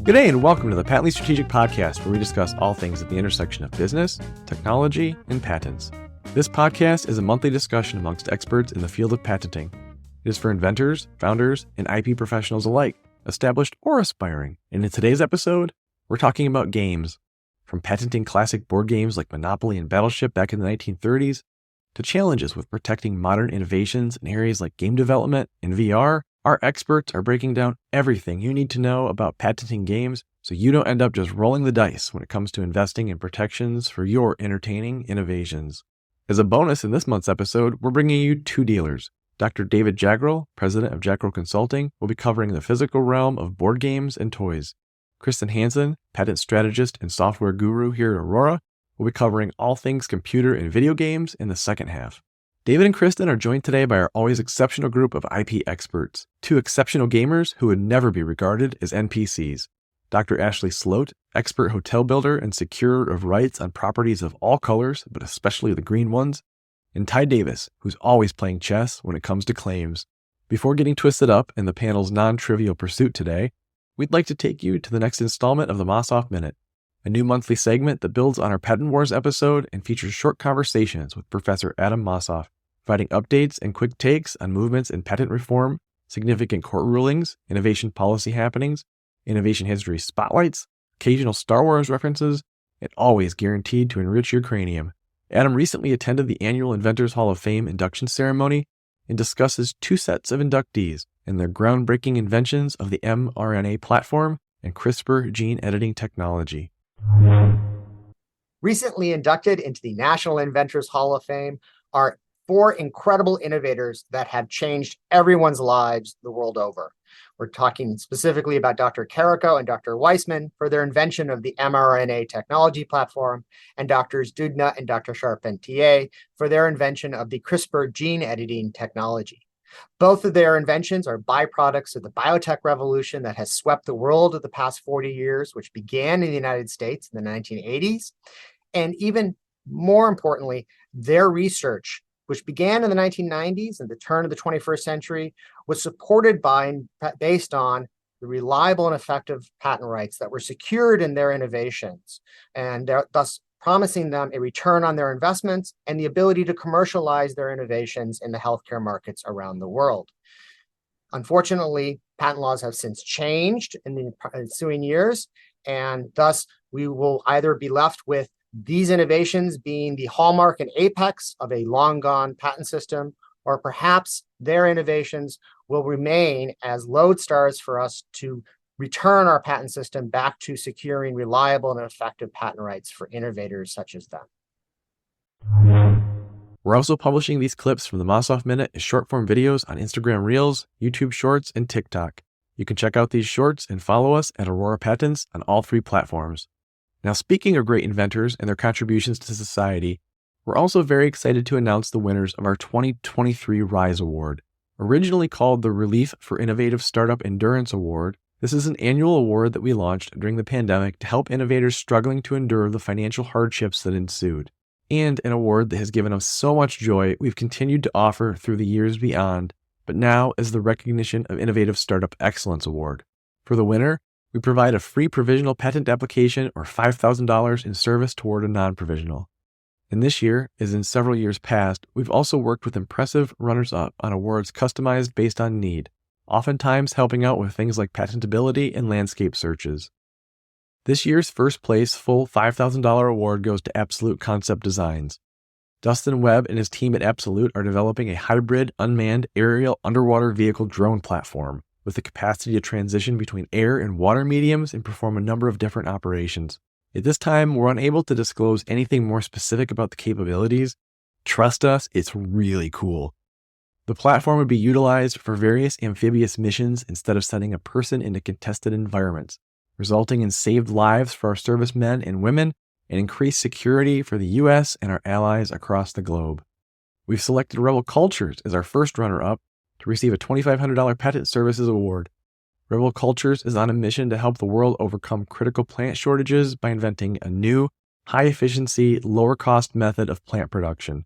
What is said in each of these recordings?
G'day and welcome to the Patently Strategic Podcast, where we discuss all things at the intersection of business, technology, and patents. This podcast is a monthly discussion amongst experts in the field of patenting. It is for inventors, founders, and IP professionals alike, established or aspiring. And in today's episode, we're talking about games. From patenting classic board games like Monopoly and Battleship back in the 1930s, to challenges with protecting modern innovations in areas like game development and VR, our experts are breaking down everything you need to know about patenting games so you don't end up just rolling the dice when it comes to investing in protections for your entertaining innovations. As a bonus in this month's episode, we're bringing you two dealers. Dr. David Jaggerl, president of Jaggerl Consulting, will be covering the physical realm of board games and toys. Kristen Hansen, patent strategist and software guru here at Aurora, will be covering all things computer and video games in the second half. David and Kristen are joined today by our always exceptional group of IP experts, two exceptional gamers who would never be regarded as NPCs. Dr. Ashley Sloat, expert hotel builder and securer of rights on properties of all colors, but especially the green ones, and Ty Davis, who's always playing chess when it comes to claims. Before getting twisted up in the panel's non-trivial pursuit today, we'd like to take you to the next installment of the Mossoff Minute, a new monthly segment that builds on our Patent Wars episode and features short conversations with Professor Adam Mossoff, providing updates and quick takes on movements in patent reform, significant court rulings, innovation policy happenings, innovation history spotlights, occasional Star Wars references, and always guaranteed to enrich your cranium. Adam recently attended the annual Inventors Hall of Fame induction ceremony and discusses two sets of inductees and their groundbreaking inventions of the mRNA platform and CRISPR gene editing technology. Recently inducted into the National Inventors Hall of Fame are four incredible innovators that have changed everyone's lives the world over. We're talking specifically about Dr. Carrico and Dr. Weissman for their invention of the mRNA technology platform, and Drs. Doudna and Dr. Charpentier for their invention of the CRISPR gene editing technology. Both of their inventions are byproducts of the biotech revolution that has swept the world of the past 40 years, which began in the United States in the 1980s. And even more importantly, their research, which began in the 1990s and the turn of the 21st century, was supported by and based on the reliable and effective patent rights that were secured in their innovations, and thus promising them a return on their investments and the ability to commercialize their innovations in the healthcare markets around the world. Unfortunately, patent laws have since changed in the ensuing years, and thus we will either be left with these innovations being the hallmark and apex of a long-gone patent system, or perhaps their innovations will remain as lodestars for us to return our patent system back to securing reliable and effective patent rights for innovators such as them. We're also publishing these clips from the Mossoff Minute as short-form videos on Instagram Reels, YouTube Shorts, and TikTok. You can check out these shorts and follow us at Aurora Patents on all three platforms. Now, speaking of great inventors and their contributions to society, we're also very excited to announce the winners of our 2023 RISE Award. Originally called the Relief for Innovative Startup Endurance Award, this is an annual award that we launched during the pandemic to help innovators struggling to endure the financial hardships that ensued, and an award that has given us so much joy we've continued to offer through the years beyond, but now as the Recognition of Innovative Startup Excellence Award. For the winner, we provide a free provisional patent application or $5,000 in service toward a non-provisional. And this year, as in several years past, we've also worked with impressive runners-up on awards customized based on need, oftentimes helping out with things like patentability and landscape searches. This year's first place full $5,000 award goes to Absolute Concept Designs. Dustin Webb and his team at Absolute are developing a hybrid unmanned aerial underwater vehicle drone platform with the capacity to transition between air and water mediums and perform a number of different operations. At this time, we're unable to disclose anything more specific about the capabilities. Trust us, it's really cool. The platform would be utilized for various amphibious missions instead of sending a person into contested environments, resulting in saved lives for our servicemen and women and increased security for the U.S. and our allies across the globe. We've selected Rebel Cultures as our first runner-up to receive a $2,500 patent services award. Rebel Cultures is on a mission to help the world overcome critical plant shortages by inventing a new, high-efficiency, lower-cost method of plant production.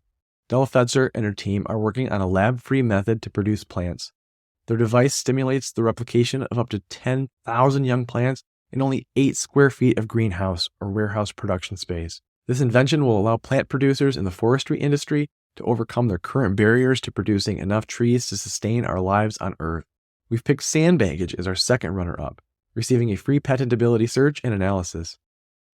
Della Fetzer and her team are working on a lab-free method to produce plants. Their device stimulates the replication of up to 10,000 young plants and only 8 square feet of greenhouse or warehouse production space. This invention will allow plant producers in the forestry industry to overcome their current barriers to producing enough trees to sustain our lives on Earth. We've picked Sandbaggage as our second runner-up, receiving a free patentability search and analysis.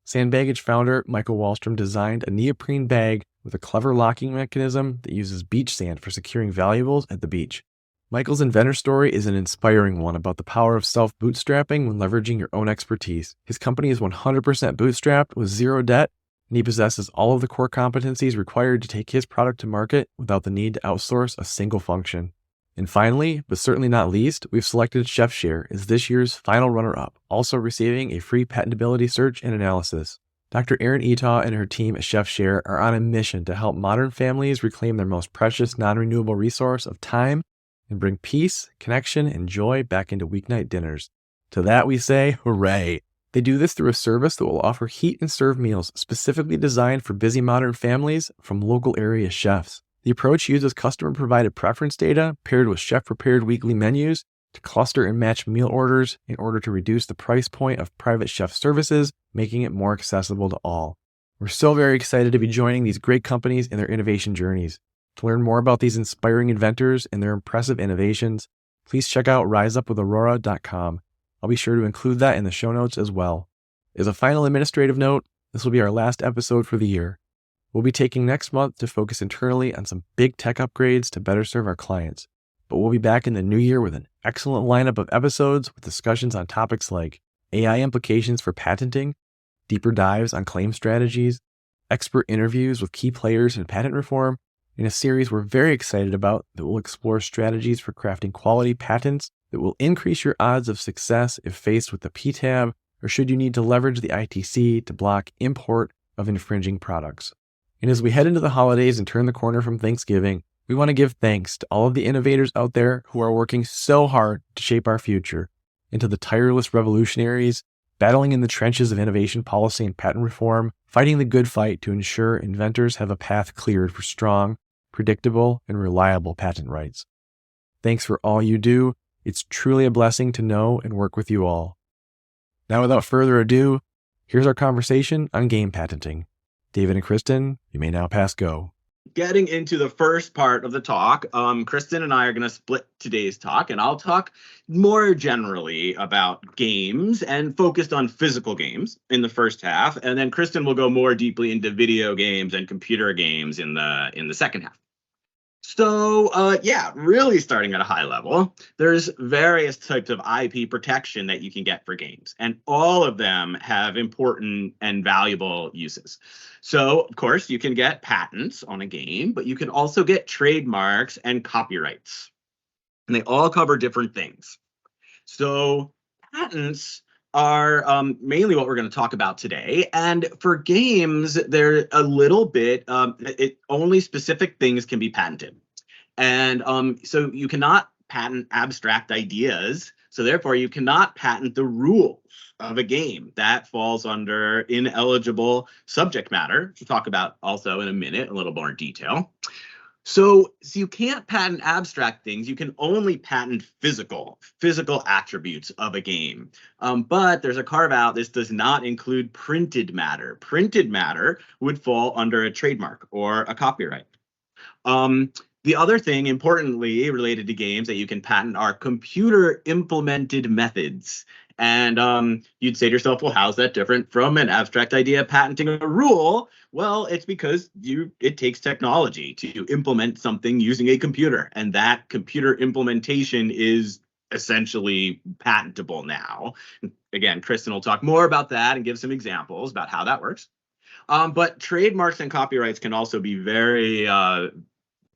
Sandbaggage founder Michael Wallstrom designed a neoprene bag with a clever locking mechanism that uses beach sand for securing valuables at the beach. Michael's inventor story is an inspiring one about the power of self-bootstrapping when leveraging your own expertise. His company is 100% bootstrapped with zero debt, and he possesses all of the core competencies required to take his product to market without the need to outsource a single function. And finally, but certainly not least, we've selected ChefShare as this year's final runner-up, also receiving a free patentability search and analysis. Dr. Erin Etaw and her team at ChefShare are on a mission to help modern families reclaim their most precious non-renewable resource of time and bring peace, connection, and joy back into weeknight dinners. To that we say, hooray! They do this through a service that will offer heat and serve meals specifically designed for busy modern families from local area chefs. The approach uses customer-provided preference data paired with chef-prepared weekly menus to cluster and match meal orders in order to reduce the price point of private chef services, making it more accessible to all. We're so very excited to be joining these great companies in their innovation journeys. To learn more about these inspiring inventors and their impressive innovations, please check out riseupwithaurora.com. I'll be sure to include that in the show notes as well. As a final administrative note, this will be our last episode for the year. We'll be taking next month to focus internally on some big tech upgrades to better serve our clients. But we'll be back in the new year with an excellent lineup of episodes with discussions on topics like AI implications for patenting, deeper dives on claim strategies, expert interviews with key players in patent reform, and a series we're very excited about that will explore strategies for crafting quality patents that will increase your odds of success if faced with the PTAB or should you need to leverage the ITC to block import of infringing products. And as we head into the holidays and turn the corner from Thanksgiving, we want to give thanks to all of the innovators out there who are working so hard to shape our future, and to the tireless revolutionaries battling in the trenches of innovation policy and patent reform, fighting the good fight to ensure inventors have a path cleared for strong, predictable, and reliable patent rights. Thanks for all you do. It's truly a blessing to know and work with you all. Now, without further ado, here's our conversation on game patenting. David and Kristen, you may now pass go. Getting into the first part of the talk, Kristen and I are going to split today's talk, and I'll talk more generally about games and focused on physical games in the first half, and then Kristen will go more deeply into video games and computer games in the second half. So, really starting at a high level, there's various types of IP protection that you can get for games, and all of them have important and valuable uses. So, of course, you can get patents on a game, but you can also get trademarks and copyrights, and they all cover different things. So, patents are mainly what we're going to talk about today. And for games, they're a little bit, only specific things can be patented. And so you cannot patent abstract ideas. So therefore, you cannot patent the rules of a game. That falls under ineligible subject matter, which we'll talk about also in a minute, a little more in detail. So you can't patent abstract things. You can only patent physical attributes of a game. But there's a carve out. This does not include printed matter. Printed matter would fall under a trademark or a copyright. The other thing, importantly, related to games that you can patent are computer implemented methods. And you'd say to yourself, well, how's that different from an abstract idea patenting a rule? Well, it's because it takes technology to implement something using a computer. And that computer implementation is essentially patentable now. Again, Kristen will talk more about that and give some examples about how that works. But trademarks and copyrights can also be very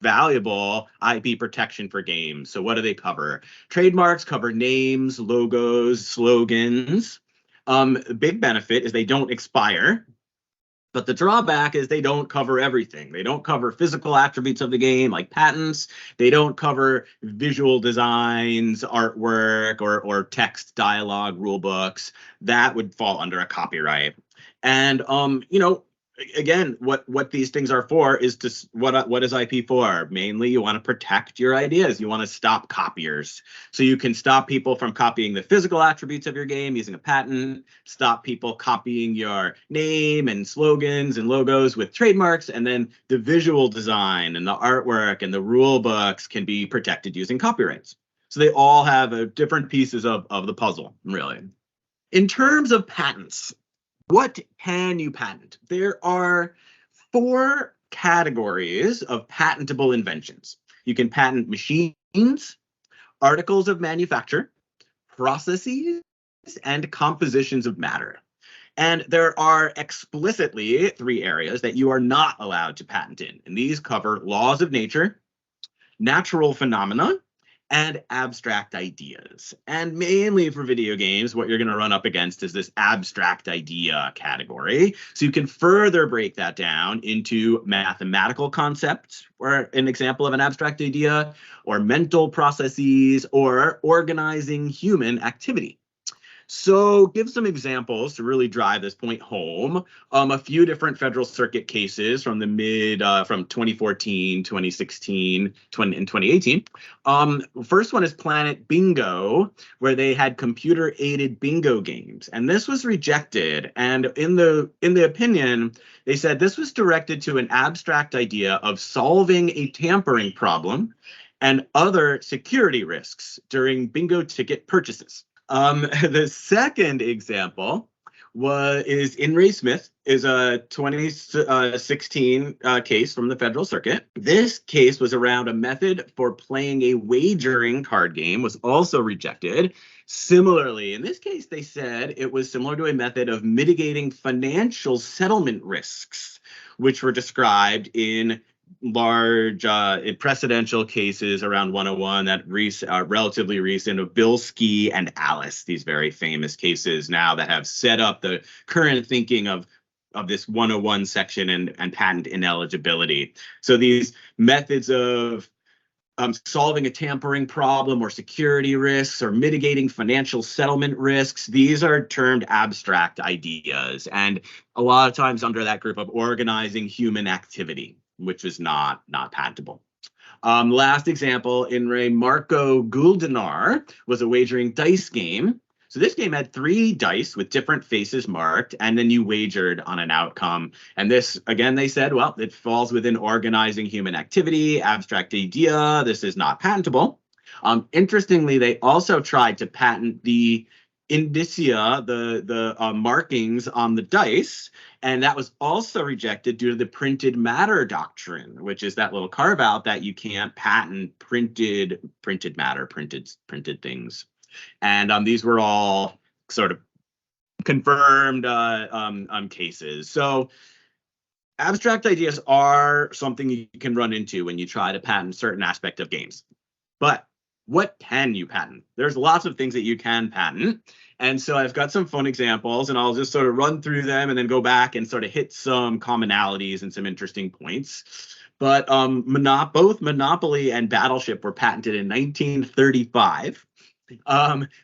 valuable IP protection for games. So what do they cover? Trademarks cover names, logos, slogans. The big benefit is they don't expire. But the drawback is they don't cover everything. They don't cover physical attributes of the game like patents. They don't cover visual designs, artwork, or text, dialogue, rule books. That would fall under a copyright. And, again, what these things are for is what is IP for? Mainly, you want to protect your ideas. You want to stop copiers. So you can stop people from copying the physical attributes of your game using a patent, stop people copying your name and slogans and logos with trademarks, and then the visual design and the artwork and the rule books can be protected using copyrights. So they all have different pieces of the puzzle, really. In terms of patents, what can you patent? There are 4 categories of patentable inventions. You can patent machines, articles of manufacture, processes, and compositions of matter. And there are explicitly 3 areas that you are not allowed to patent in. And these cover laws of nature, natural phenomena, and abstract ideas. And mainly for video games, what you're going to run up against is this abstract idea category. So you can further break that down into mathematical concepts, or an example of an abstract idea, or mental processes, or organizing human activity. So give some examples to really drive this point home. A few different Federal Circuit cases from the from 2014, 2016, and 2018. First one is Planet Bingo, where they had computer-aided bingo games, and this was rejected. And in the opinion, they said this was directed to an abstract idea of solving a tampering problem and other security risks during bingo ticket purchases. The second example is In Re Smith, is a 2016 case from the Federal Circuit. This case was around a method for playing a wagering card game, was also rejected. Similarly, in this case, they said it was similar to a method of mitigating financial settlement risks, which were described in large precedential cases around 101 that are relatively recent of Bilski and Alice, these very famous cases now that have set up the current thinking of this 101 section and patent ineligibility. So these methods of solving a tampering problem or security risks or mitigating financial settlement risks, these are termed abstract ideas, and a lot of times under that group of organizing human activity, which is not patentable. Last example, in Re Marco Guldinar, was a wagering dice game. So this game had 3 dice with different faces marked, and then you wagered on an outcome. And this, again, they said, well, it falls within organizing human activity, abstract idea. This is not patentable. Interestingly, they also tried to patent the indicia, the markings on the dice, and that was also rejected due to the printed matter doctrine, which is that little carve out that you can't patent printed matter, printed things. And these were all sort of confirmed cases. So abstract ideas are something you can run into when you try to patent certain aspect of games. But what can you patent? There's lots of things that you can patent. And so I've got some fun examples, and I'll just sort of run through them and then go back and sort of hit some commonalities and some interesting points. But both Monopoly and Battleship were patented in 1935.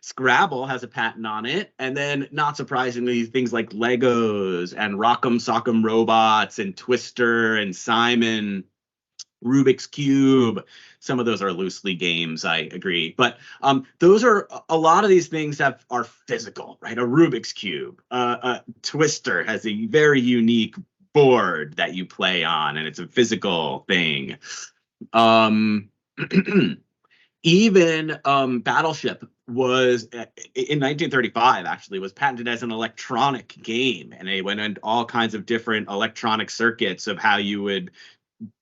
Scrabble has a patent on it. And then, not surprisingly, things like Legos and Rock'em Sock'em Robots and Twister and Simon, Rubik's Cube. Some of those are loosely games, I agree. But those are, a lot of these things are physical, right? A Rubik's Cube. Twister has a very unique board that you play on, and it's a physical thing. Even Battleship was, in 1935, actually, was patented as an electronic game. And they went into all kinds of different electronic circuits of how you would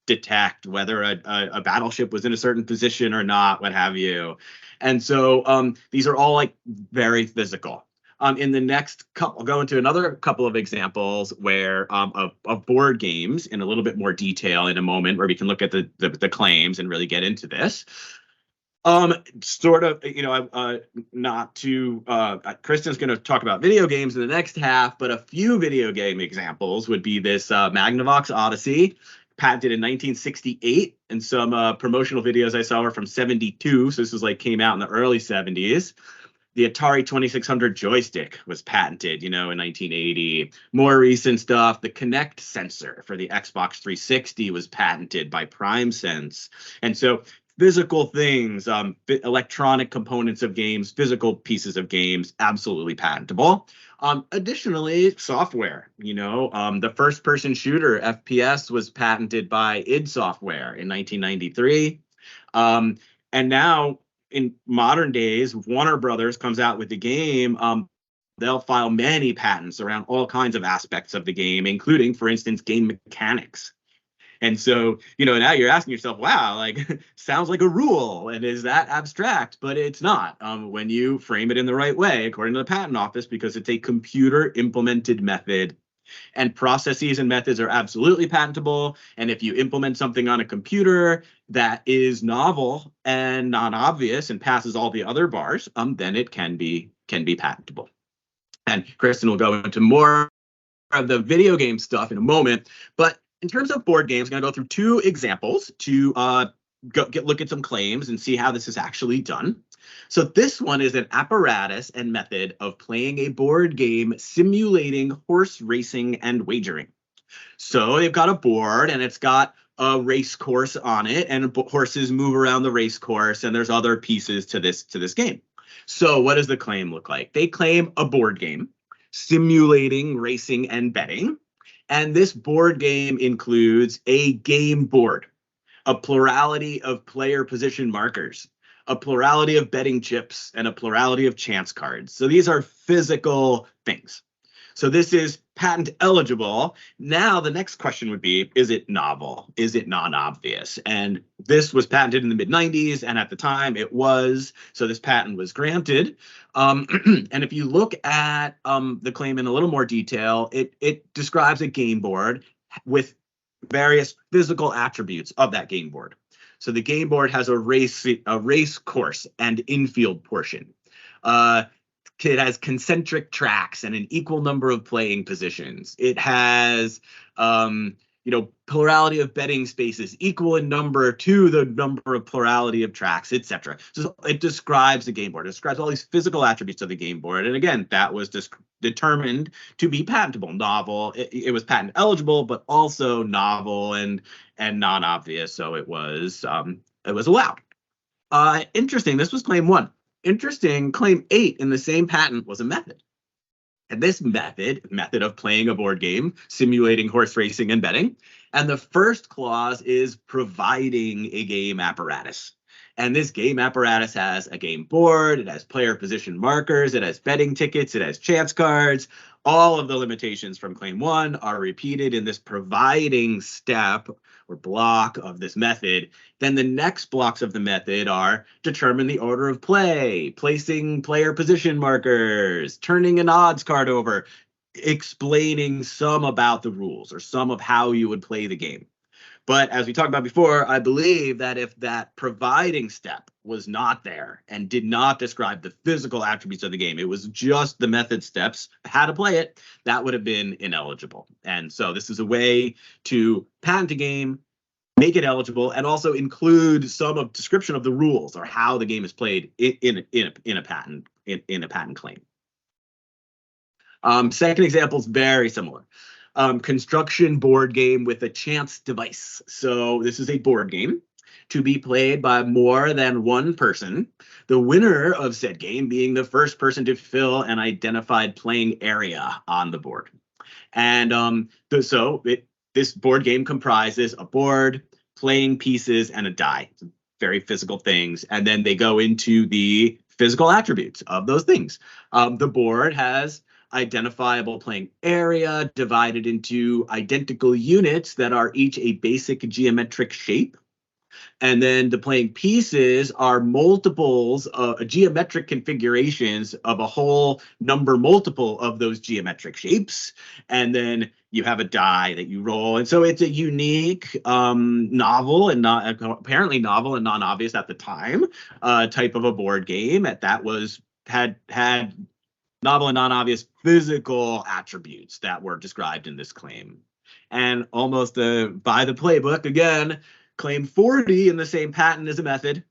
detect whether a battleship was in a certain position or not, what have you. And so these are all like very physical. In the next couple, I'll go into another couple of examples where of board games in a little bit more detail in a moment, where we can look at the claims and really get into this. Sort of, not to, Kristen's going to talk about video games in the next half, but a few video game examples would be this Magnavox Odyssey, patented in 1968, and some promotional videos I saw were from 72. So this was came out in the early 70s. The Atari 2600 joystick was patented, in 1980. More recent stuff, the Kinect sensor for the Xbox 360 was patented by PrimeSense. And so physical things, electronic components of games, physical pieces of games, absolutely patentable. Additionally, software, the first person shooter FPS was patented by id Software in 1993. And now in modern days, Warner Brothers comes out with the game, they'll file many patents around all kinds of aspects of the game, including, for instance, game mechanics. And so, now you're asking yourself, wow, like, sounds like a rule. And is that abstract? But it's not, when you frame it in the right way, according to the patent office, because it's a computer implemented method. And processes and methods are absolutely patentable. And if you implement something on a computer that is novel and non-obvious and passes all the other bars, then it can be patentable. And Kristen will go into more of the video game stuff in a moment. But in terms of board games, I'm going to go through two examples to look at some claims and see how this is actually done. So this one is an apparatus and method of playing a board game simulating horse racing and wagering. So they've got a board and it's got a race course on it, and horses move around the race course, and there's other pieces to this game. So what does the claim look like? They claim a board game simulating racing and betting. And this board game includes a game board, a plurality of player position markers, a plurality of betting chips, and a plurality of chance cards. So these are physical things. So this is patent eligible. Now the next question would be, is it novel? Is it non-obvious? And this was patented in the mid-90s, and at the time it was. So this patent was granted. And if you look at the claim in a little more detail, it describes a game board with various physical attributes of that game board. So the game board has a race course and infield portion. It has concentric tracks and an equal number of playing positions. It has, plurality of betting spaces equal in number to the number of plurality of tracks, etc. So it describes the game board. It describes all these physical attributes of the game board. And again, that was determined to be patentable, novel. It was patent eligible, but also novel and non-obvious. So it was allowed. Interesting. This was claim 1. Interesting, claim 8 in the same patent was a method. And this method of playing a board game, simulating horse racing and betting. And the first clause is providing a game apparatus. And this game apparatus has a game board, it has player position markers, it has betting tickets, it has chance cards. All of the limitations from claim 1 are repeated in this providing step or block of this method. Then the next blocks of the method are determine the order of play, placing player position markers, turning an odds card over, explaining some about the rules or some of how you would play the game. But as we talked about before, I believe that if that providing step was not there and did not describe the physical attributes of the game, it was just the method steps, how to play it, that would have been ineligible. And so this is a way to patent a game, make it eligible, and also include some of description of the rules or how the game is played in a patent claim. Second example is very similar. Construction board game with a chance device. So this is a board game to be played by more than one person, the winner of said game being the first person to fill an identified playing area on the board. And this board game comprises a board, playing pieces, and a die. Very physical things. And then they go into the physical attributes of those things. The board has identifiable playing area divided into identical units that are each a basic geometric shape. And then the playing pieces are multiples, geometric configurations of a whole number multiple of those geometric shapes. And then you have a die that you roll. And so it's a unique, novel and apparently novel and non-obvious at the time type of a board game that had novel and non-obvious physical attributes that were described in this claim. And almost by the playbook, again, claim 40 in the same patent is a method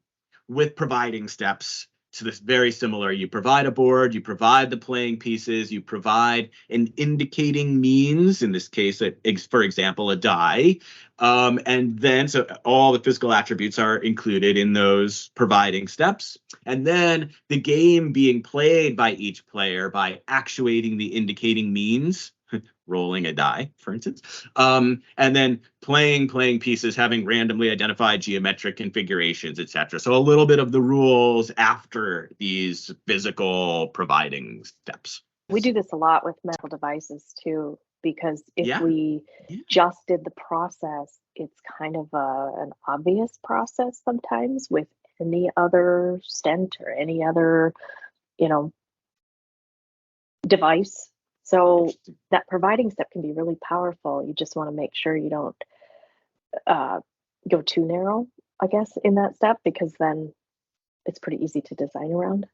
with providing steps So this very similar. You provide a board, you provide the playing pieces, you provide an indicating means, in this case, for example, a die. And then so all the physical attributes are included in those providing steps. And then the game being played by each player by actuating the indicating means, rolling a die, for instance, and then playing pieces, having randomly identified geometric configurations, etc. So a little bit of the rules after these physical providing steps. We do this a lot with medical devices too, because if we Yeah. just did the process, it's kind of an obvious process sometimes with any other stent or any other, device. So that providing step can be really powerful. You just want to make sure you don't go too narrow, I guess, in that step, because then it's pretty easy to design around.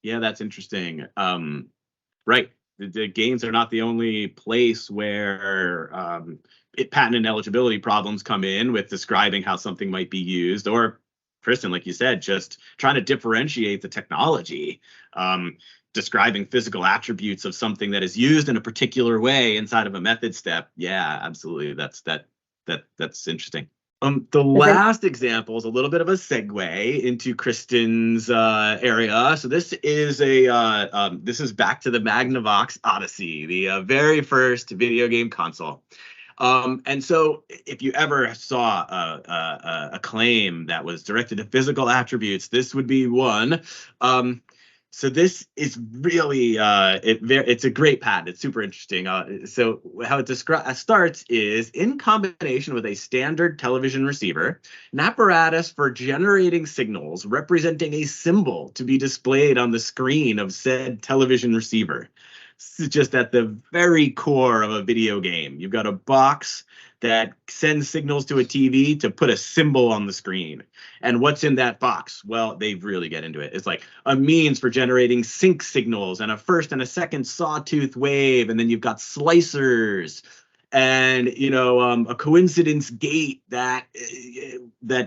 Yeah, that's interesting. Right. The games are not the only place where patent and eligibility problems come in with describing how something might be used, or, Kristen, like you said, just trying to differentiate the technology, describing physical attributes of something that is used in a particular way inside of a method step. Yeah, absolutely. That's interesting. The last example is a little bit of a segue into Kristen's area. So this is this is back to the Magnavox Odyssey, the very first video game console. And so if you ever saw a claim that was directed to physical attributes, this would be one. So this is really it's a great patent. It's super interesting. So how it starts is in combination with a standard television receiver, an apparatus for generating signals representing a symbol to be displayed on the screen of said television receiver. This is just at the very core of a video game. You've got a box that sends signals to a TV to put a symbol on the screen. And what's in that box? Well, they really get into it. It's like a means for generating sync signals and a first and a second sawtooth wave. And then you've got slicers and, a coincidence gate that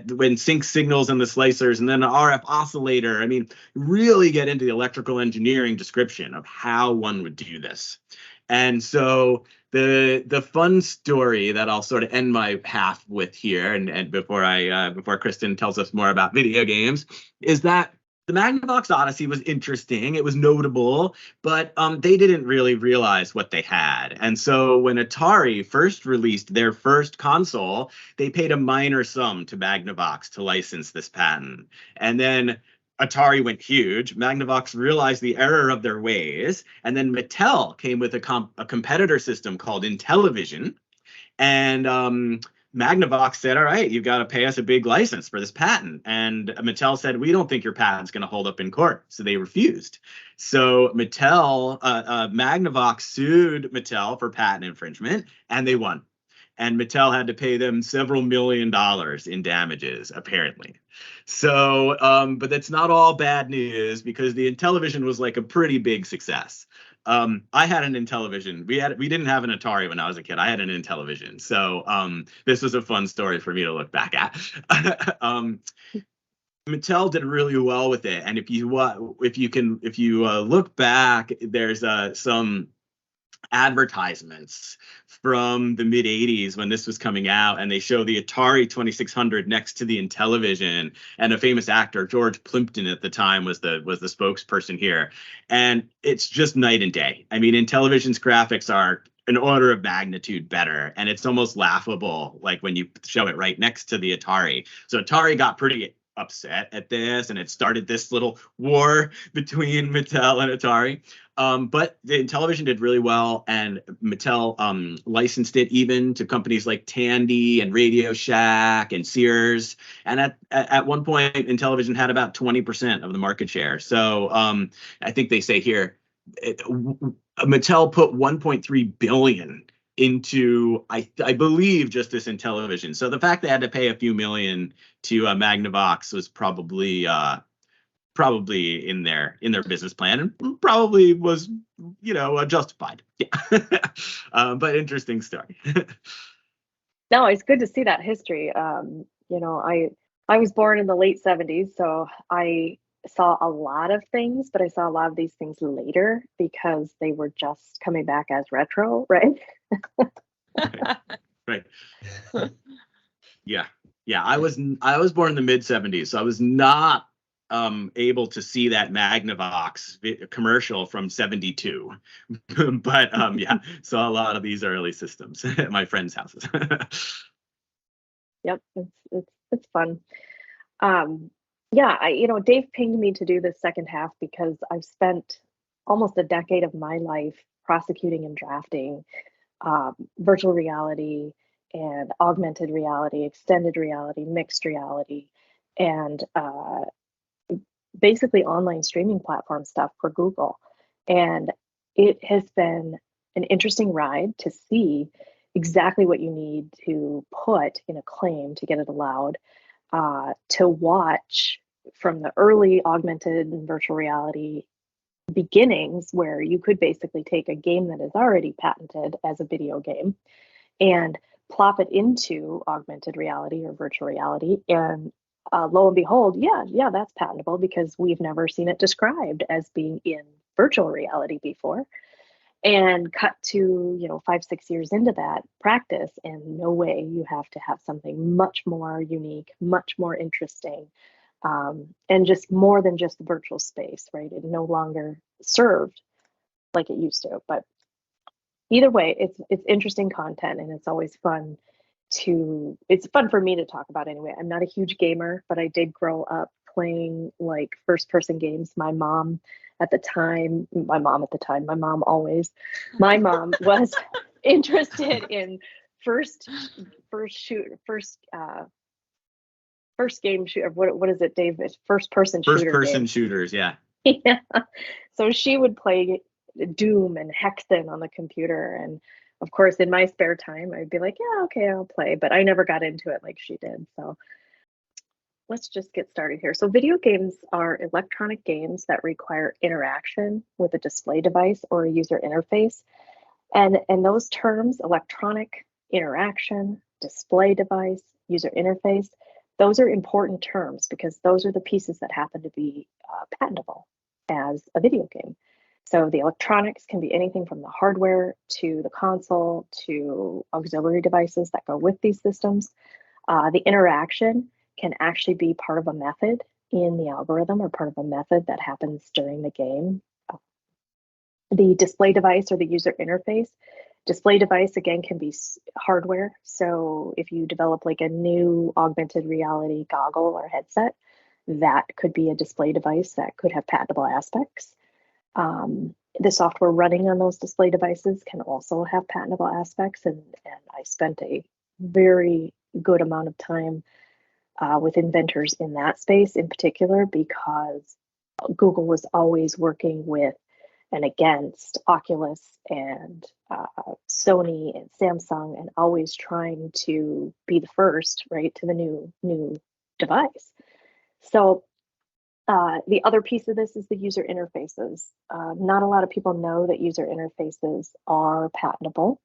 when sync signals and the slicers, and then an RF oscillator. I mean, really get into the electrical engineering description of how one would do this. And so the fun story that I'll sort of end my half with here, and before Kristen tells us more about video games, is that the Magnavox Odyssey was interesting. It was notable, but they didn't really realize what they had. And so when Atari first released their first console, they paid a minor sum to Magnavox to license this patent. And then Atari went huge. Magnavox realized the error of their ways. And then Mattel came with a competitor system called Intellivision. And Magnavox said, all right, you've got to pay us a big license for this patent. And Mattel said, we don't think your patent's going to hold up in court. So they refused. So Magnavox sued Mattel for patent infringement, and they won. And Mattel had to pay them several $1 million in damages, apparently. So, but that's not all bad news, because the Intellivision was like a pretty big success. I had an Intellivision. We didn't have an Atari when I was a kid. I had an Intellivision. So this was a fun story for me to look back at. Mattel did really well with it, and if you look back, there's some advertisements from the mid 80s when this was coming out, and they show the Atari 2600 next to the Intellivision, and a famous actor, George Plimpton, at the time was the spokesperson here, and it's just night and day. I mean, Intellivision's graphics are an order of magnitude better, and it's almost laughable, like when you show it right next to the Atari. So Atari got pretty upset at this, and it started this little war between Mattel and Atari. But the Intellivision did really well, and Mattel licensed it even to companies like Tandy and Radio Shack and Sears. And at one point, Intellivision had about 20% of the market share. So I think they say here, Mattel put $1.3 billion into, I believe, just this Intellivision. So the fact they had to pay a few million to Magnavox was probably in their business plan, and probably was justified. Yeah. But interesting story. No, it's good to see that history. I I was born in the late 70s, so I saw a lot of things, but I saw a lot of these things later because they were just coming back as retro, right? Right. Yeah. Yeah. I was born in the mid 70s, so I was not able to see that Magnavox commercial from 72. But yeah, saw a lot of these early systems at my friends' houses. Yep, it's fun. Yeah, Dave pinged me to do this second half because I've spent almost a decade of my life prosecuting and drafting virtual reality and augmented reality, extended reality, mixed reality, and basically online streaming platform stuff for Google. And it has been an interesting ride to see exactly what you need to put in a claim to get it allowed, to watch from the early augmented and virtual reality beginnings where you could basically take a game that is already patented as a video game and plop it into augmented reality or virtual reality. And lo and behold, yeah, that's patentable because we've never seen it described as being in virtual reality before. And cut to 5-6 years into that practice, and no way, you have to have something much more unique, much more interesting, and just more than just the virtual space, right? It no longer served like it used to. But either way, it's interesting content, and it's always fun it's fun for me to talk about anyway. I'm not a huge gamer, but I did grow up playing like first person games. My mom always, my mom was interested in first game shooter. What is it, Dave? It's first person First shooter person games. shooters, yeah. Yeah. So she would play Doom and Hexen on the computer, and of course in my spare time I'd be like, yeah, okay, I'll play, but I never got into it like she did. So let's just get started here. So video games are electronic games that require interaction with a display device or a user interface. And those terms, electronic, interaction, display device, user interface, those are important terms because those are the pieces that happen to be patentable as a video game. So the electronics can be anything from the hardware to the console to auxiliary devices that go with these systems. The interaction can actually be part of a method in the algorithm or part of a method that happens during the game. The display device or the user interface. Display device, again, can be hardware. So if you develop like a new augmented reality goggle or headset, that could be a display device that could have patentable aspects. The software running on those display devices can also have patentable aspects. And I spent a very good amount of time with inventors in that space in particular, because Google was always working with and against Oculus and Sony and Samsung, and always trying to be the first, right, to the new device. So the other piece of this is the user interfaces. Not a lot of people know that user interfaces are patentable,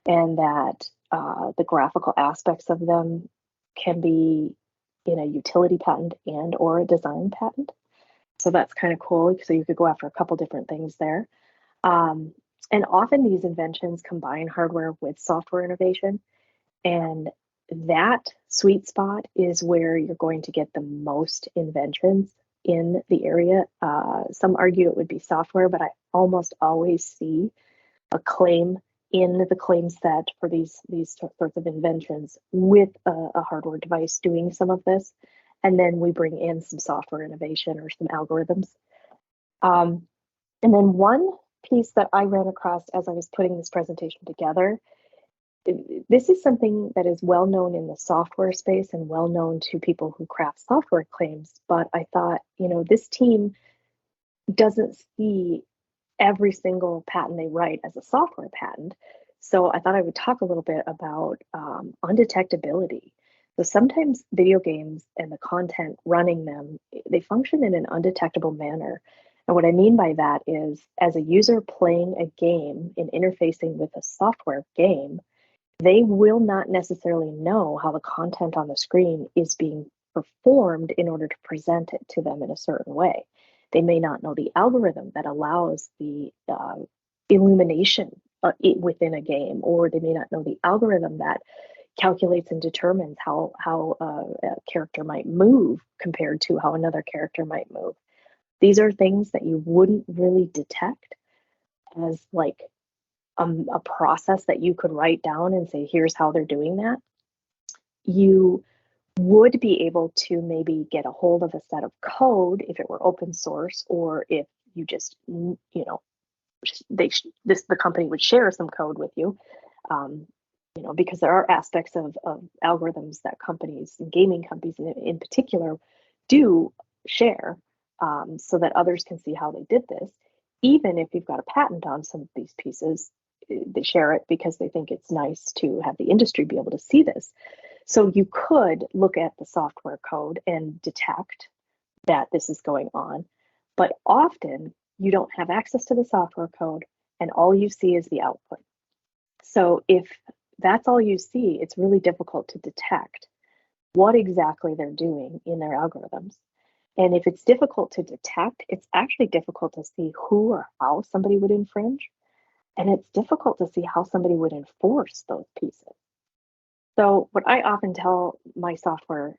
and that the graphical aspects of them can be in a utility patent and or a design patent. So that's kind of cool. So you could go after a couple different things there. And often these inventions combine hardware with software innovation. And that sweet spot is where you're going to get the most inventions in the area. Some argue it would be software, but I almost always see a claim in the claim set for these sorts of inventions with a hardware device doing some of this. And then we bring in some software innovation or some algorithms. And then one piece that I ran across as I was putting this presentation together, this is something that is well known in the software space and well known to people who craft software claims. But I thought, this team doesn't see every single patent they write as a software patent. So I thought I would talk a little bit about undetectability. So sometimes video games and the content running them, they function in an undetectable manner. And what I mean by that is, as a user playing a game and interfacing with a software game, they will not necessarily know how the content on the screen is being performed in order to present it to them in a certain way. They may not know the algorithm that allows the illumination within a game, or they may not know the algorithm that calculates and determines how a character might move compared to how another character might move. These are things that you wouldn't really detect as like a process that you could write down and say, here's how they're doing that. You would be able to maybe get a hold of a set of code if it were open source, or if you just, you know, the company would share some code with you, you know, because there are aspects of algorithms that companies, and gaming companies in particular, do share, so that others can see how they did this. Even if you've got a patent on some of these pieces, they share it because they think it's nice to have the industry be able to see this. So you could look at the software code and detect that this is going on, but often you don't have access to the software code and all you see is the output. So if that's all you see, it's really difficult to detect what exactly they're doing in their algorithms. And if it's difficult to detect, it's actually difficult to see who or how somebody would infringe. And it's difficult to see how somebody would enforce those pieces. So what I often tell my software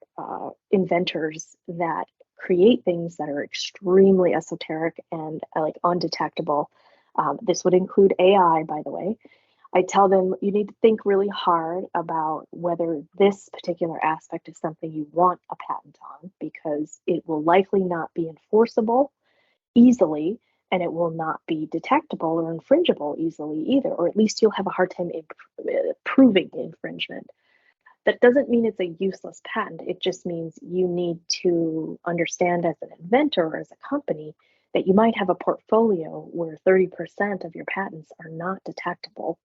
inventors that create things that are extremely esoteric and like undetectable, this would include AI, by the way. I tell them you need to think really hard about whether this particular aspect is something you want a patent on, because it will likely not be enforceable easily, and it will not be detectable or infringible easily either, or at least you'll have a hard time proving infringement. That doesn't mean it's a useless patent. It just means you need to understand as an inventor or as a company that you might have a portfolio where 30% of your patents are not detectable,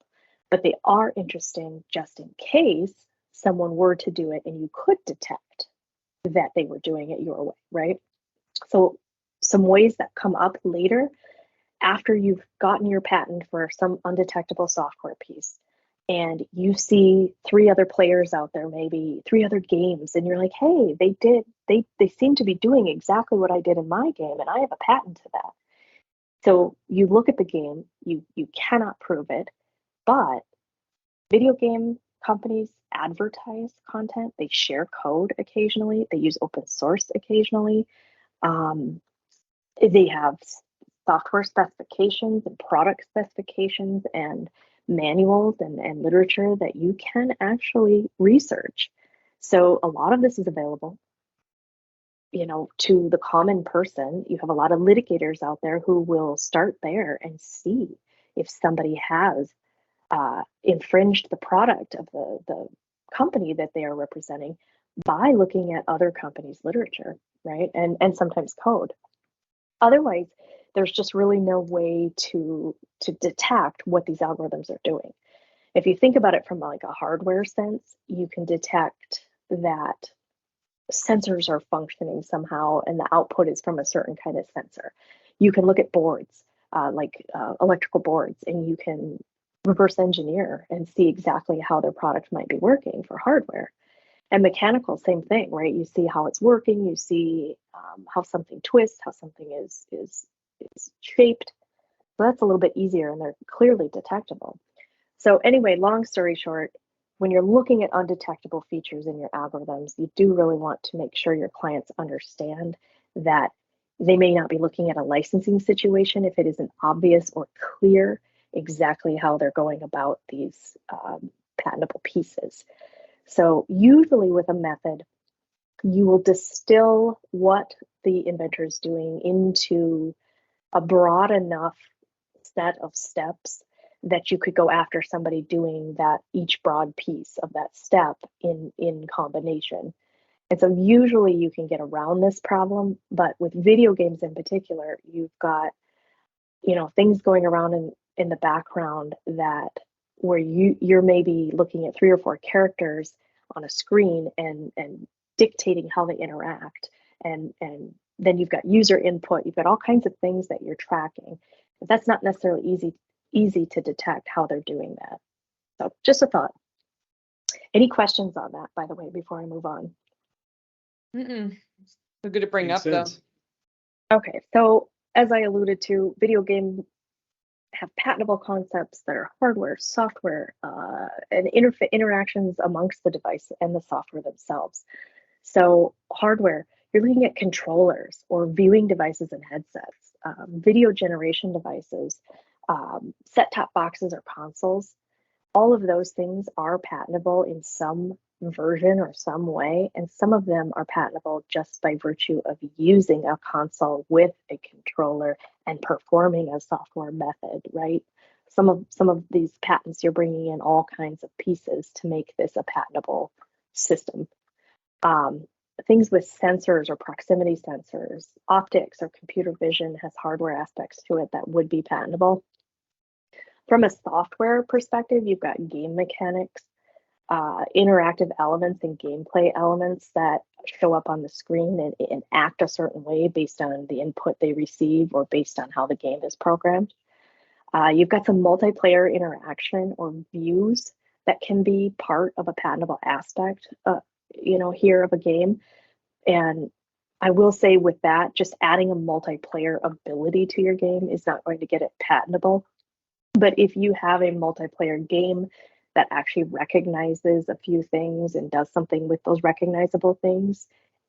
but they are interesting just in case someone were to do it and you could detect that they were doing it your way, right? So some ways that come up later after you've gotten your patent for some undetectable software piece, and you see 3 other players out there, maybe 3 other games, and you're like, hey, they seem to be doing exactly what I did in my game, and I have a patent to that. So you look at the game, you cannot prove it, but video game companies advertise content, they share code occasionally, they use open source occasionally. They have software specifications and product specifications and manuals and literature that you can actually research. So a lot of this is available, you know, to the common person. You have a lot of litigators out there who will start there and see if somebody has infringed the product of the company that they are representing by looking at other companies' literature, right? And sometimes code. Otherwise, there's just really no way to detect what these algorithms are doing. If you think about it from like a hardware sense, you can detect that sensors are functioning somehow and the output is from a certain kind of sensor. You can look at boards, electrical boards, and you can reverse engineer and see exactly how their product might be working for hardware. And mechanical, same thing, right? You see how it's working, you see how something twists, how something is shaped. So that's a little bit easier, and they're clearly detectable. So anyway, long story short, when you're looking at undetectable features in your algorithms, you do really want to make sure your clients understand that they may not be looking at a licensing situation if it isn't obvious or clear exactly how they're going about these patentable pieces. So usually with a method, you will distill what the inventor is doing into a broad enough set of steps that you could go after somebody doing that, each broad piece of that step in combination. And so usually you can get around this problem, but with video games in particular, you've got, you know, things going around in the background that where you're maybe looking at 3 or 4 characters on a screen and dictating how they interact, and then you've got user input, you've got all kinds of things that you're tracking, but that's not necessarily easy to detect how they're doing that. So just a thought. Any questions on that, by the way, before I move on? So good to bring Makes up though. sense. Okay, so as I alluded to, video games have patentable concepts that are hardware, software, and interactions amongst the device and the software themselves. So hardware, you're looking at controllers or viewing devices and headsets, video generation devices, set-top boxes or consoles. All of those things are patentable in some version or some way, and some of them are patentable just by virtue of using a console with a controller and performing a software method, right? Some of these patents, you're bringing in all kinds of pieces to make this a patentable system. Things with sensors or proximity sensors, optics or computer vision has hardware aspects to it that would be patentable. From a software perspective, you've got game mechanics, interactive elements and gameplay elements that show up on the screen and act a certain way based on the input they receive or based on how the game is programmed. You've got some multiplayer interaction or views that can be part of a patentable aspect, here of a game. And I will say with that, just adding a multiplayer ability to your game is not going to get it patentable. But if you have a multiplayer game that actually recognizes a few things and does something with those recognizable things,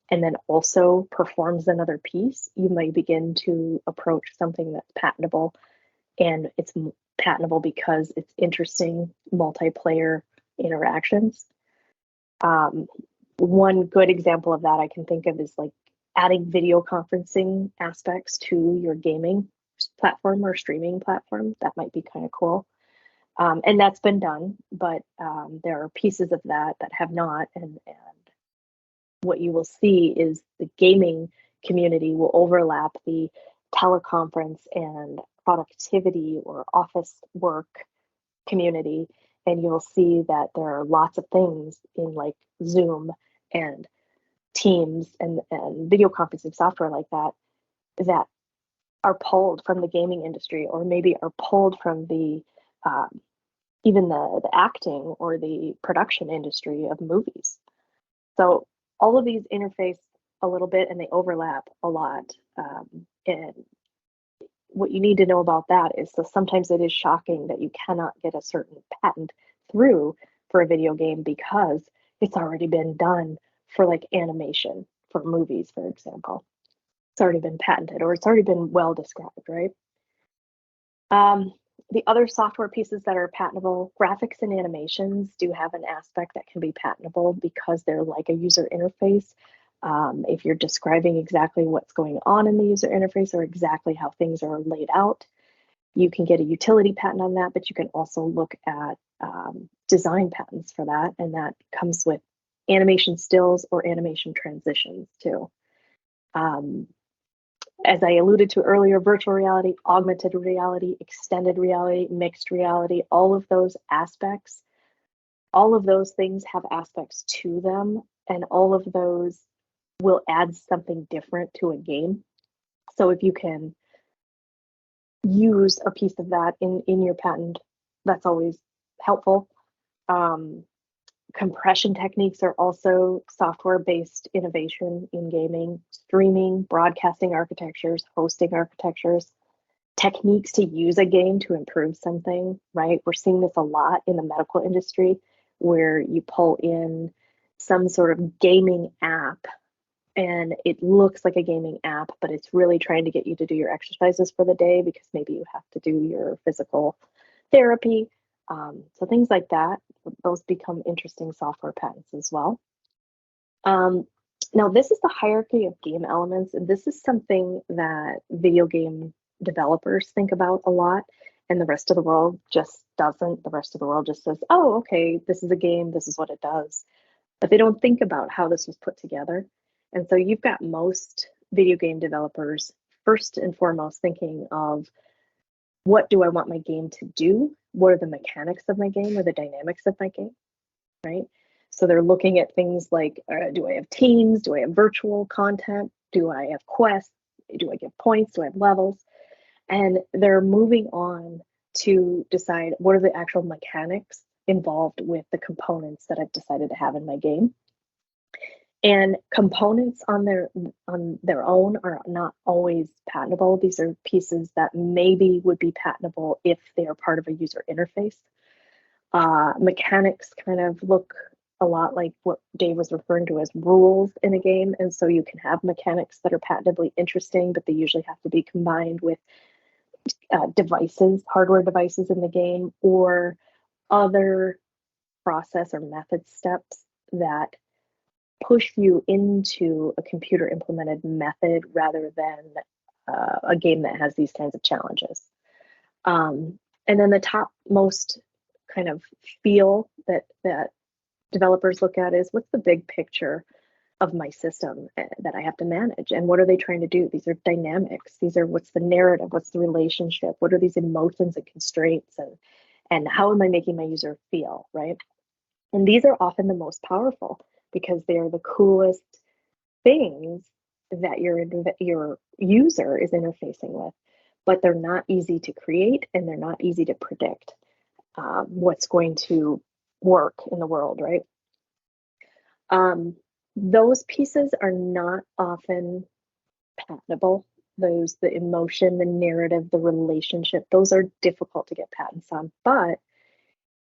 and then also performs another piece, you might begin to approach something that's patentable. And it's patentable because it's interesting multiplayer interactions. One good example of that I can think of is like adding video conferencing aspects to your gaming platform or streaming platform. That might be kind of cool. And that's been done, but there are pieces of that have not. And what you will see is the gaming community will overlap the teleconference and productivity or office work community. And you'll see that there are lots of things in like Zoom and Teams and video conferencing software like that that are pulled from the gaming industry, or maybe are pulled from the even the acting or the production industry of movies. So all of these interface a little bit and they overlap a lot. And what you need to know about that is, so sometimes it is shocking that you cannot get a certain patent through for a video game because it's already been done for like animation for movies, for example. It's already been patented or it's already been well described, right? The other software pieces that are patentable, graphics and animations do have an aspect that can be patentable because they're like a user interface. If you're describing exactly what's going on in the user interface or exactly how things are laid out, you can get a utility patent on that, but you can also look at design patents for that, and that comes with animation stills or animation transitions too. As I alluded to earlier, virtual reality, augmented reality, extended reality, mixed reality, all of those aspects, all of those things have aspects to them, and all of those will add something different to a game. So if you can use a piece of that in your patent, that's always helpful. Compression techniques are also software-based innovation in gaming, streaming, broadcasting architectures, hosting architectures, techniques to use a game to improve something, right? We're seeing this a lot in the medical industry where you pull in some sort of gaming app and it looks like a gaming app, but it's really trying to get you to do your exercises for the day because maybe you have to do your physical therapy. So things like that, those become interesting software patents as well. Now, this is the hierarchy of game elements, and this is something that video game developers think about a lot, and the rest of the world just doesn't. The rest of the world just says, oh, okay, this is a game, this is what it does. But they don't think about how this was put together. And so you've got most video game developers first and foremost thinking of, what do I want my game to do? What are the mechanics of my game or the dynamics of my game, right? So they're looking at things like, do I have teams? Do I have virtual content? Do I have quests? Do I give points? Do I have levels? And they're moving on to decide what are the actual mechanics involved with the components that I've decided to have in my game. And components on their own are not always patentable. These are pieces that maybe would be patentable if they are part of a user interface. Mechanics kind of look a lot like what Dave was referring to as rules in a game. And so you can have mechanics that are patentably interesting, but they usually have to be combined with devices, hardware devices in the game, or other process or method steps that push you into a computer implemented method rather than a game that has these kinds of challenges. And then the top most kind of feel that developers look at is, what's the big picture of my system that I have to manage, and what are they trying to do? These are dynamics. These are, what's the narrative? What's the relationship? What are these emotions and constraints? And how am I making my user feel, right? And these are often the most powerful because they are the coolest things that your user is interfacing with, but they're not easy to create and they're not easy to predict what's going to work in the world, right? Those pieces are not often patentable. The emotion, the narrative, the relationship, those are difficult to get patents on, but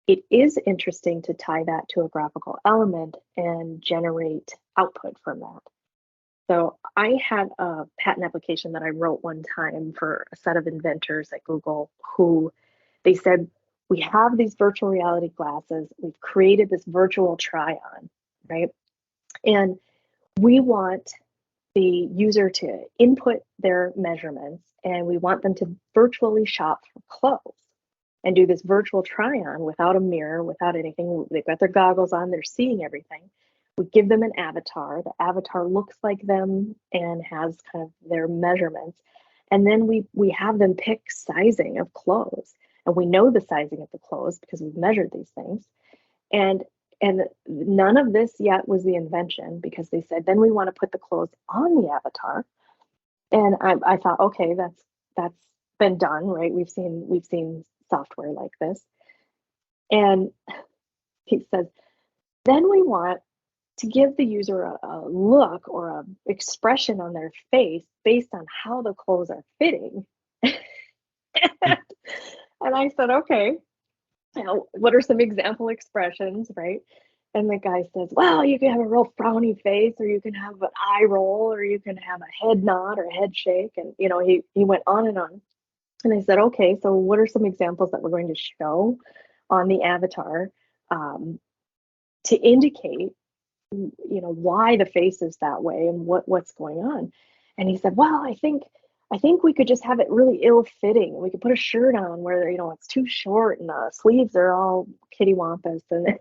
it is interesting to tie that to a graphical element and generate output from that. So I had a patent application that I wrote one time for a set of inventors at Google who they said, we have these virtual reality glasses, we've created this virtual try-on, right? And we want the user to input their measurements and we want them to virtually shop for clothes and do this virtual try-on without a mirror, without anything. They've got their goggles on, they're seeing everything. We give them an avatar. The avatar looks like them and has kind of their measurements. And then we have them pick sizing of clothes. And we know the sizing of the clothes because we've measured these things. And none of this yet was the invention, because they said, then we want to put the clothes on the avatar. And I thought, okay, that's been done, right? We've seen software like this. And he says, then we want to give the user a look or a expression on their face based on how the clothes are fitting. And I said, okay, what are some example expressions, right? And the guy says, well, you can have a real frowny face, or you can have an eye roll, or you can have a head nod or a head shake. And, he went on and on. And I said, okay, so what are some examples that we're going to show on the avatar to indicate, why the face is that way and what's going on? And he said, well, I think we could just have it really ill-fitting. We could put a shirt on where, it's too short and the sleeves are all kitty wampus. And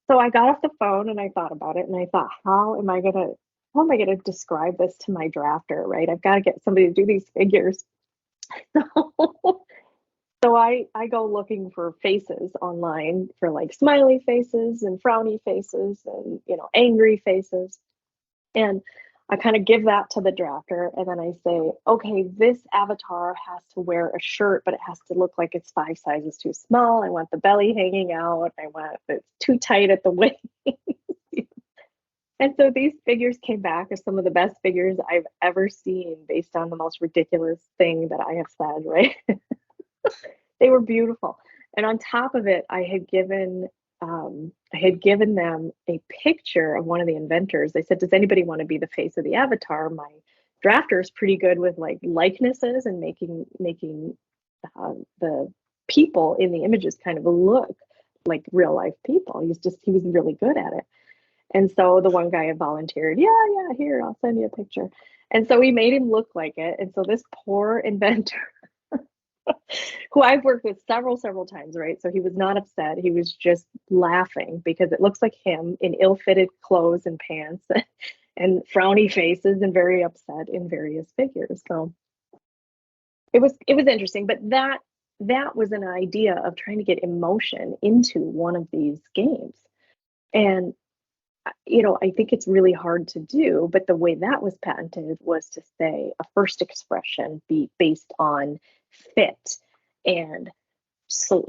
so I got off the phone and I thought about it and I thought, how am I gonna describe this to my drafter, right? I've got to get somebody to do these figures. So I go looking for faces online, for like smiley faces and frowny faces and angry faces. And I kind of give that to the drafter, and then I say, okay, this avatar has to wear a shirt, but it has to look like it's 5 sizes too small. I want the belly hanging out. I want it's too tight at the waist. And so these figures came back as some of the best figures I've ever seen, based on the most ridiculous thing that I have said, right? They were beautiful. And on top of it, I had given them a picture of one of the inventors. They said, does anybody want to be the face of the avatar? My drafter is pretty good with like likenesses and making the people in the images kind of look like real life people. He was really good at it. And so the one guy had volunteered, yeah, here, I'll send you a picture. And so we made him look like it. And so this poor inventor, who I've worked with several times, right? So he was not upset. He was just laughing because it looks like him in ill-fitted clothes and pants and frowny faces and very upset in various figures. So it was interesting, but that was an idea of trying to get emotion into one of these games. And I think it's really hard to do, but the way that was patented was to say a first expression be based on fit and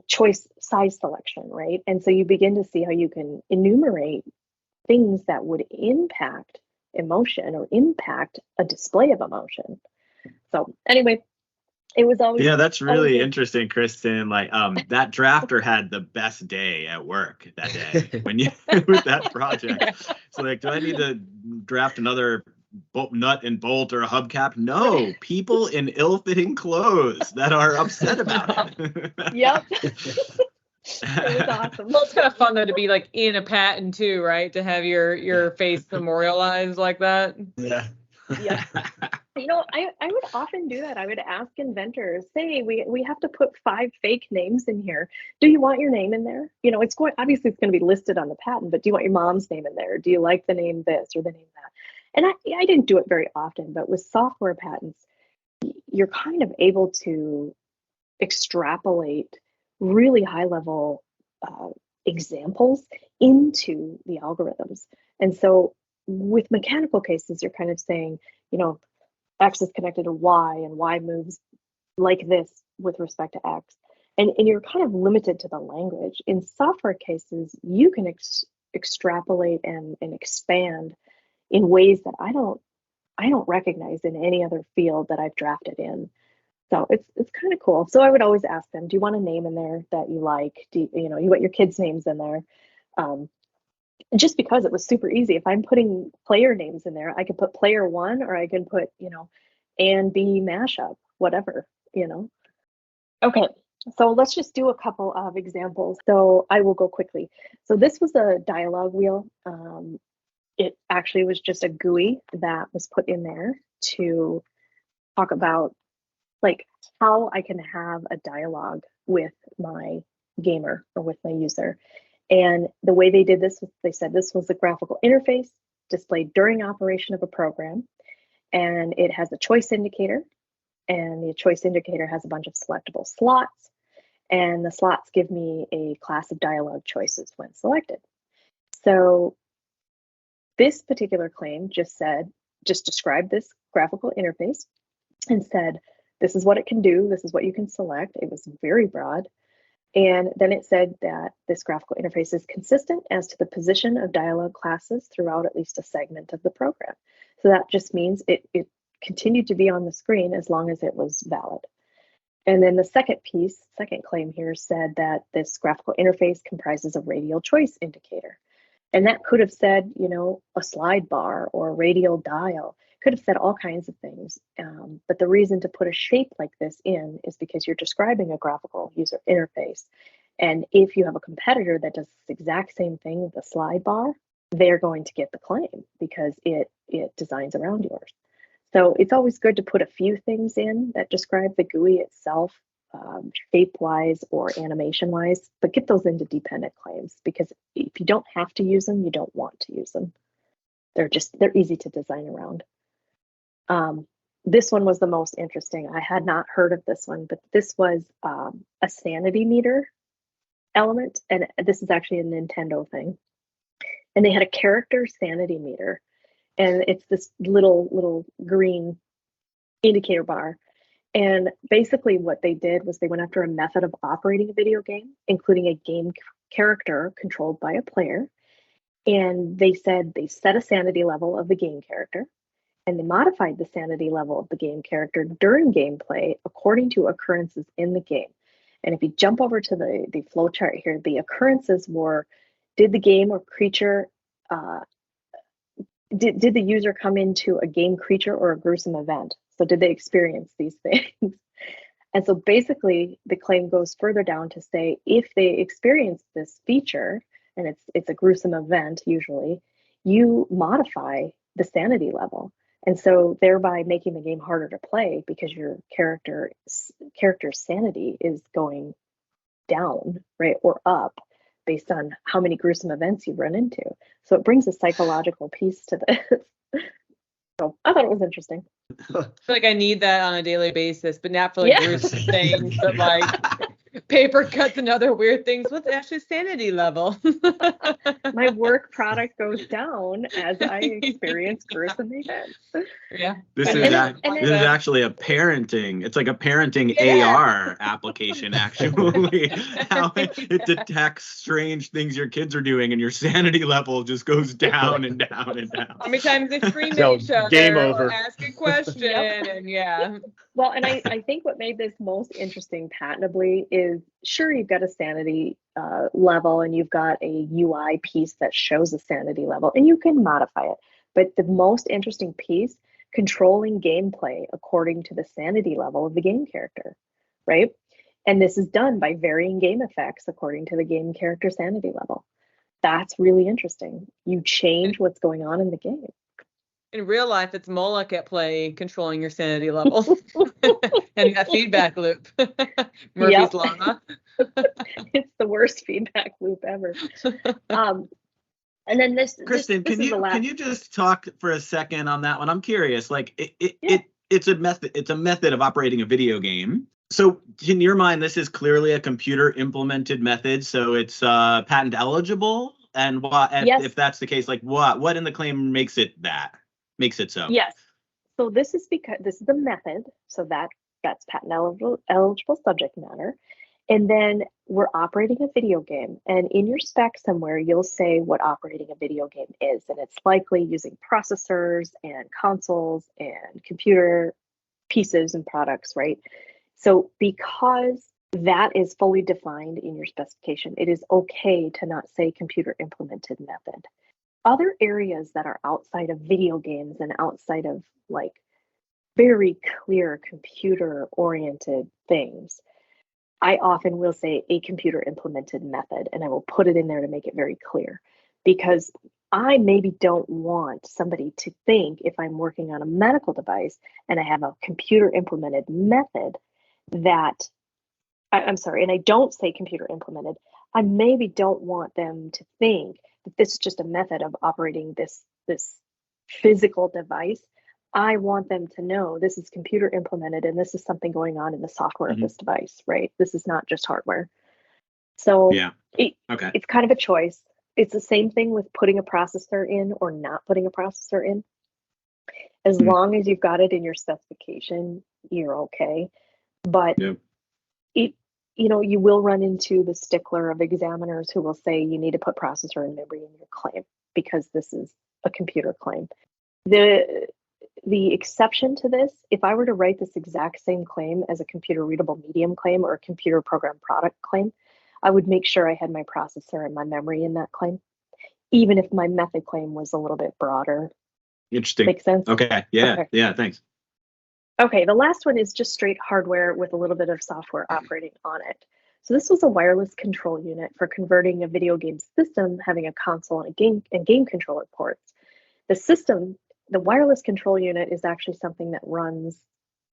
choice size selection, right? And so you begin to see how you can enumerate things that would impact emotion or impact a display of emotion. So anyway, it was always that's always really a- interesting, Kristen. Like that drafter had the best day at work that day when you with that project. So like, do I need to draft another nut and bolt or a hubcap? No, people in ill-fitting clothes that are upset about it. Yep. It was awesome. Well, it's kind of fun though to be like in a patent too, right? To have your face memorialized like that. Yeah. Yeah. You know, I would often do that. I would ask inventors, say, we have to put 5 fake names in here. Do you want your name in there? You know, obviously it's going to be listed on the patent, but do you want your mom's name in there? Do you like the name this or the name that? And I didn't do it very often, but with software patents, you're kind of able to extrapolate really high level examples into the algorithms. And so with mechanical cases, you're kind of saying, you know, X is connected to Y and Y moves like this with respect to X. And you're kind of limited to the language. In software cases, you can extrapolate and expand in ways that I don't recognize in any other field that I've drafted in. So it's kind of cool. So I would always ask them, do you want a name in there that you like? Do you know, you want your kids' names in there? Just because it was super easy. If I'm putting player names in there, I could put player 1 or I can put, you know, A and B mashup, whatever, you know. Okay, so let's just do a couple of examples. So I will go quickly. So this was a dialogue wheel. It actually was just a GUI that was put in there to talk about like how I can have a dialogue with my gamer or with my user. And the way they did this was they said this was a graphical interface displayed during operation of a program. And it has a choice indicator. And the choice indicator has a bunch of selectable slots. And the slots give me a class of dialogue choices when selected. So this particular claim just described this graphical interface and said, this is what it can do. This is what you can select. It was very broad. And then it said that this graphical interface is consistent as to the position of dialogue classes throughout at least a segment of the program. So that just means it continued to be on the screen as long as it was valid. And then the second claim here said that this graphical interface comprises a radial choice indicator. And that could have said, you know, a slide bar or a radial dial, could have said all kinds of things. But the reason to put a shape like this in is because you're describing a graphical user interface. And if you have a competitor that does the exact same thing with a slide bar, they're going to get the claim because it designs around yours. So it's always good to put a few things in that describe the GUI itself, shape-wise or animation-wise, but get those into dependent claims because if you don't have to use them, you don't want to use them. They're easy to design around. This one was the most interesting. I had not heard of this one, but this was a sanity meter element, and this is actually a Nintendo thing. And they had a character sanity meter, and it's this little green indicator bar. And basically what they did was they went after a method of operating a video game, including a game character controlled by a player. And they said they set a sanity level of the game character, and they modified the sanity level of the game character during gameplay according to occurrences in the game. And if you jump over to the flow chart here, the occurrences were, did the game or creature, did the user come into a game creature or a gruesome event? So did they experience these things? And so basically the claim goes further down to say, if they experience this feature, and it's a gruesome event usually, you modify the sanity level. And so thereby making the game harder to play because your character's sanity is going down, right, or up based on how many gruesome events you run into. So it brings a psychological piece to this. So I thought it was interesting. I feel like I need that on a daily basis, but not for like gruesome things, but like paper cuts and other weird things. What's Ashley's sanity level? My work product goes down as I experience gruesome events. Yeah. This And is then- and this is then- actually a parenting. It's like a parenting Yeah. AR application. Actually, how it detects strange things your kids are doing, and your sanity level just goes down and down and down. How many times they scream So, at each other game or over. ask a question, Yep. and yeah. Well, and I think what made this most interesting patentably is, sure, you've got a sanity level and you've got a UI piece that shows a sanity level and you can modify it. But the most interesting piece, controlling gameplay according to the sanity level of the game character, right? And this is done by varying game effects according to the game character sanity level. That's really interesting. You change what's going on in the game. In real life, it's Moloch at play controlling your sanity level and that feedback loop. Murphy's Yep. Law. Huh? It's the worst feedback loop ever. And then Kristen, this can is the last. you just talk for a second on that one? I'm curious. Like Yeah. it's a method of operating a video game. So in your mind, this is clearly a computer implemented method. So it's patent eligible. And what Yes. if that's the case? Like what in the claim makes it so? Yes. So this is because this is a method. So that's patent eligible subject matter. And then we're operating a video game. And in your spec somewhere, you'll say what operating a video game is. And it's likely using processors and consoles and computer pieces and products, right? So because that is fully defined in your specification, it is okay to not say computer implemented method. Other areas that are outside of video games and outside of like very clear computer oriented things, I often will say a computer implemented method, and I will put it in there to make it very clear, because I maybe don't want somebody to think if I'm working on a medical device and I have a computer implemented method that I'm sorry, and I don't say computer implemented, I maybe don't want them to think that this is just a method of operating this physical device. I want them to know this is computer implemented and this is something going on in the software of this device, right? This is not just hardware. So Yeah. Okay. it's kind of a choice. It's the same thing with putting a processor in or not putting a processor in. As long as you've got it in your specification, you're okay. But Yep. you will run into the stickler of examiners who will say you need to put processor and memory in your claim because this is a computer claim. The exception to this, if I were to write this exact same claim as a computer readable medium claim or a computer program product claim, I would make sure I had my processor and my memory in that claim, even if my method claim was a little bit broader. Interesting. Make sense? Okay. Yeah. Okay. Yeah. Thanks. Okay, the last one is just straight hardware with a little bit of software operating on it. So this was a wireless control unit for converting a video game system having a console and game controller ports. The wireless control unit is actually something that runs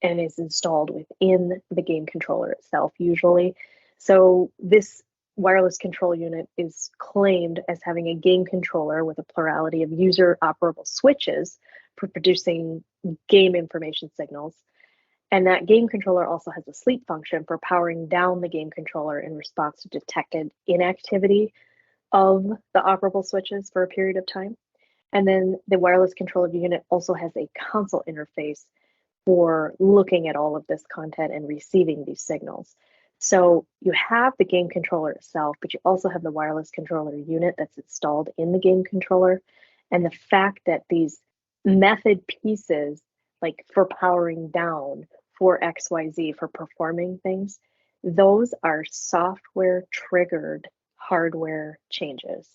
and is installed within the game controller itself usually. So this wireless control unit is claimed as having a game controller with a plurality of user operable switches for producing game information signals. And that game controller also has a sleep function for powering down the game controller in response to detected inactivity of the operable switches for a period of time. And then the wireless controller unit also has a console interface for looking at all of this content and receiving these signals. So you have the game controller itself, but you also have the wireless controller unit that's installed in the game controller. And the fact that these method pieces, like for powering down, for XYZ, for performing things, those are software triggered hardware changes.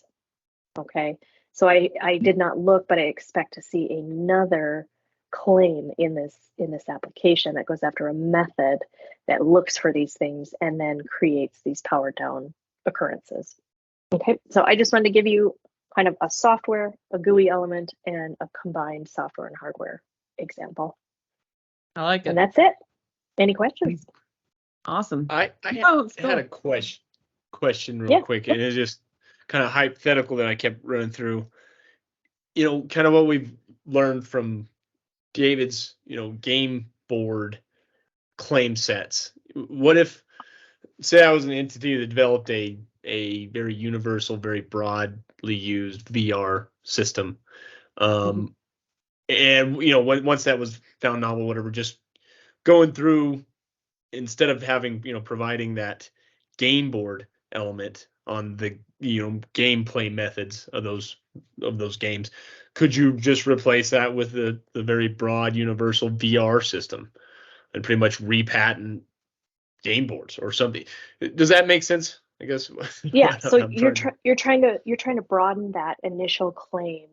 Okay, so I did not look, but I expect to see another claim in this application that goes after a method that looks for these things and then creates these powered down occurrences. Okay, so I just wanted to give you kind of a software, a GUI element, and a combined software and hardware example. I like And it. that's it. Any questions? Awesome. I Oh, had a question real quick, and it's just kind of hypothetical that I kept running through. You know, kind of what we've learned from David's, game board claim sets. What if say I was an entity that developed a very universal, very broadly used VR system. And once that was found novel, whatever, just going through, instead of having, providing that game board element on the, gameplay methods of those games, could you just replace that with the very broad universal VR system and pretty much repatent game boards or something? Does that make sense? I guess. Yeah. So you're trying to broaden that initial claim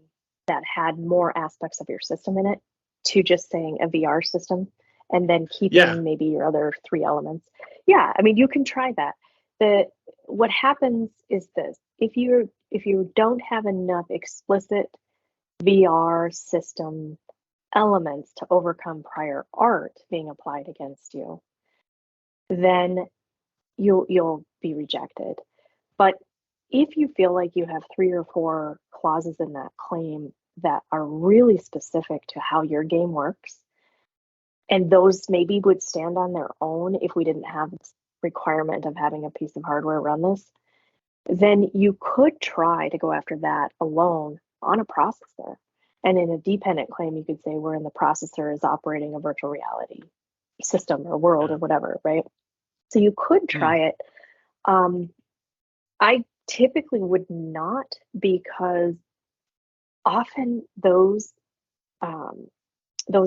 that had more aspects of your system in it to just saying a VR system, and then keeping maybe your other 3 elements. Yeah, I mean, you can try that. What happens is this: if you don't have enough explicit VR system elements to overcome prior art being applied against you, then you'll be rejected. But if you feel like you have 3 or 4 clauses in that claim that are really specific to how your game works, and those maybe would stand on their own if we didn't have this requirement of having a piece of hardware run this, then you could try to go after that alone on a processor. And in a dependent claim, you could say wherein the processor is operating a virtual reality system or world or whatever, right? So you could try it. I typically would not, because often those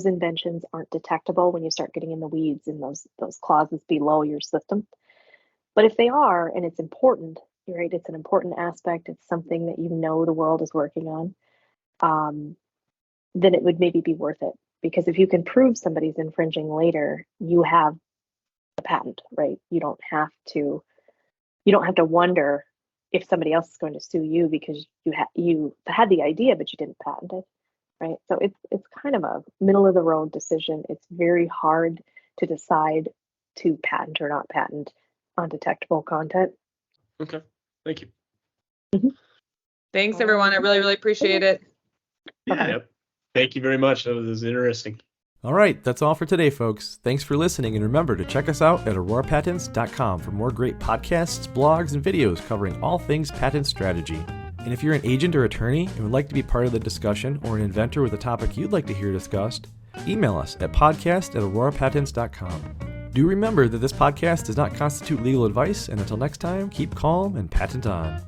inventions aren't detectable when you start getting in the weeds in those clauses below your system. But if they are, and it's important, right? It's an important aspect. It's something that the world is working on. Then it would maybe be worth it, because if you can prove somebody's infringing later, you have a patent, right? You don't have to wonder if somebody else is going to sue you because you had the idea but you didn't patent it, right? So it's kind of a middle of the road decision. It's very hard to decide to patent or not patent undetectable content. Okay, thank you. Thanks, everyone. I really, really appreciate it. Yeah. Yep. Thank you very much. That was interesting. All right, that's all for today, folks. Thanks for listening, and remember to check us out at aurorapatents.com for more great podcasts, blogs, and videos covering all things patent strategy. And if you're an agent or attorney and would like to be part of the discussion, or an inventor with a topic you'd like to hear discussed, email us at podcast@aurorapatents.com. Do remember that this podcast does not constitute legal advice, and until next time, keep calm and patent on.